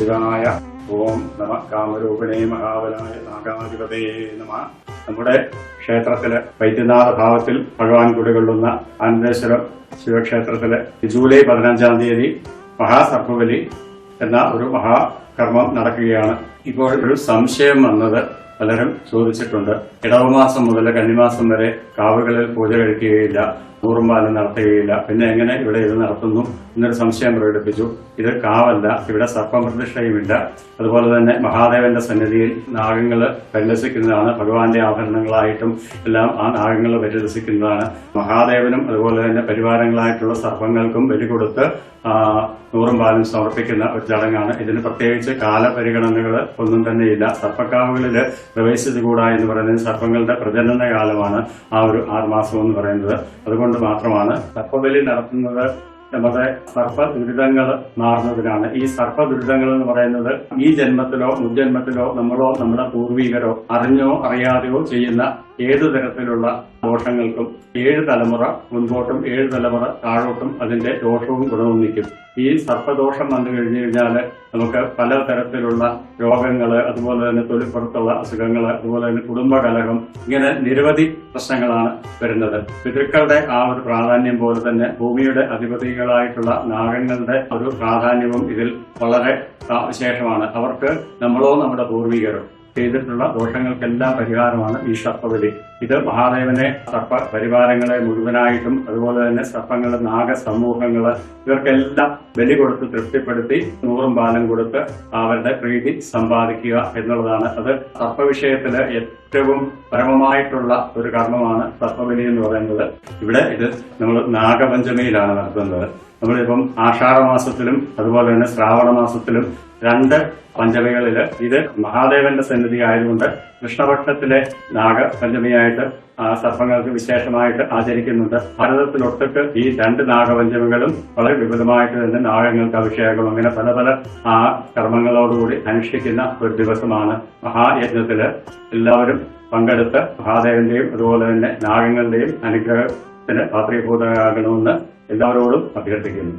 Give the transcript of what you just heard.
ശിവായ. ഓം നമ കാമരൂപിണേ മഹാബലായ നാഗാധിപതേ നമ. നമ്മുടെ ക്ഷേത്രത്തില് വൈദ്യനാഥ ഭാവത്തിൽ ഭഗവാൻ കുടികൊള്ളുന്ന ആനന്ദേശ്വരം ശിവക്ഷേത്രത്തില് ജൂലൈ 15-ാം തീയതി മഹാസർപ്പബലി എന്ന ഒരു മഹാകർമ്മം നടക്കുകയാണ്. ഇപ്പോൾ ഒരു സംശയം വന്നത് പലരും ചോദിച്ചിട്ടുണ്ട്. ഇടവമാസം മുതൽ കന്നിമാസം വരെ കാവുകളിൽ പൂജ കഴിക്കുകയില്ല, നൂറുംപാലം നടത്തുകയില്ല, പിന്നെ എങ്ങനെ ഇവിടെ ഇത് നടത്തുന്നു എന്നൊരു സംശയം പ്രകടിപ്പിച്ചു. ഇത് കാവല്ല, ഇവിടെ സർപ്പപ്രതിഷ്ഠയുമില്ല. അതുപോലെ തന്നെ മഹാദേവന്റെ സന്നിധിയിൽ നാഗങ്ങള് പരിലസിക്കുന്നതാണ്. ഭഗവാന്റെ ആഭരണങ്ങളായിട്ടും എല്ലാം ആ നാഗങ്ങൾ പരിലസിക്കുന്നതാണ്. മഹാദേവനും അതുപോലെ തന്നെ പരിവാരങ്ങളായിട്ടുള്ള സർപ്പങ്ങൾക്കും ബലി കൊടുത്ത് നൂറും പാലും സമർപ്പിക്കുന്ന ഒരു ചടങ്ങാണ്. ഇതിന് പ്രത്യേകിച്ച് കാലപരിഗണനകൾ ഒന്നും തന്നെയില്ല. സർപ്പക്കാവുകളിൽ പ്രവേശിച്ചുകൂടാ എന്ന് പറയുന്നത് സർപ്പങ്ങളുടെ പ്രജനന കാലമാണ് ആ ഒരു 6 മാസം എന്ന് പറയുന്നത്. അതുകൊണ്ട് മാത്രമാണ് സർപ്പബലി നടത്തുന്നത്. നമ്മുടെ സർപ്പ ദുരിതങ്ങൾ മാറുന്നതിനാണ്. ഈ സർപ്പ ദുരിതങ്ങൾ എന്ന് പറയുന്നത് ഈ ജന്മത്തിലോ മുൻജന്മത്തിലോ നമ്മളോ നമ്മുടെ പൂർവികരോ അറിഞ്ഞോ അറിയാതെയോ ചെയ്യുന്ന ഏതു തരത്തിലുള്ള ദോഷങ്ങൾക്കും 7 തലമുറ മുൻപോട്ടും 7 തലമുറ താഴോട്ടും അതിന്റെ ദോഷവും ഗുണവും നിൽക്കും. ഈ സർപ്പദോഷം വന്നു കഴിഞ്ഞു കഴിഞ്ഞാൽ നമുക്ക് പലതരത്തിലുള്ള രോഗങ്ങള്, അതുപോലെ തന്നെ തൊലിപ്പുറത്തുള്ള അസുഖങ്ങള്, അതുപോലെ തന്നെ കുടുംബകലഹം, ഇങ്ങനെ നിരവധി പ്രശ്നങ്ങളാണ് വരുന്നത്. പിതൃക്കളുടെ ആ ഒരു പ്രാധാന്യം പോലെ തന്നെ ഭൂമിയുടെ അധിപതികളായിട്ടുള്ള നാഗങ്ങളുടെ ഒരു പ്രാധാന്യവും ഇതിൽ വളരെ വിശേഷമാണ്. അവർക്ക് നമ്മളോ നമ്മുടെ പൂർവികരോ ചെയ്തിട്ടുള്ള ദോഷങ്ങൾക്കെല്ലാം പരിഹാരമാണ് ഈ സർപ്പബലി. ഇത് മഹാദേവനെ സർപ്പ പരിവാരങ്ങളെ മുഴുവനായിട്ടും അതുപോലെ തന്നെ സർപ്പങ്ങള്, നാഗസമൂഹങ്ങള് ഇവർക്കെല്ലാം ബലി കൊടുത്ത് തൃപ്തിപ്പെടുത്തി നൂറും പാലം കൊടുത്ത് അവരുടെ പ്രീതി സമ്പാദിക്കുക എന്നുള്ളതാണ്. അത് സർപ്പവിഷയത്തില് ഏറ്റവും പരമമായിട്ടുള്ള ഒരു കർമ്മമാണ് സർപ്പബലി എന്ന് പറയുന്നത്. ഇവിടെ ഇത് നമ്മൾ നാഗപഞ്ചമിയിലാണ് നടത്തുന്നത്. നമ്മളിപ്പം ആഷാഢമാസത്തിലും അതുപോലെ തന്നെ ശ്രാവണ മാസത്തിലും 2 പഞ്ചമികളില് ഇത് മഹാദേവന്റെ സന്നിധി ആയതുകൊണ്ട് കൃഷ്ണപക്ഷത്തിലെ നാഗപഞ്ചമിയായിട്ട് സർപ്പങ്ങൾക്ക് വിശേഷമായിട്ട് ആചരിക്കുന്നുണ്ട്. ഭാരതത്തിലൊട്ടൊക്കെ ഈ 2 നാഗപഞ്ചമികളും വളരെ വിപുലമായിട്ട് തന്നെ നാഗങ്ങൾക്ക് അഭിഷേകം, അങ്ങനെ പല പല കർമ്മങ്ങളോടുകൂടി അനുഷ്ഠിക്കുന്ന ഒരു ദിവസമാണ്. മഹായജ്ഞത്തില് എല്ലാവരും പങ്കെടുത്ത് മഹാദേവന്റെയും അതുപോലെ തന്നെ നാഗങ്ങളുടെയും അനുഗ്രഹത്തിന് പാത്രീഭൂതരാകണമെന്ന് എല്ലാവരോടും അഭ്യർത്ഥിക്കുന്നു.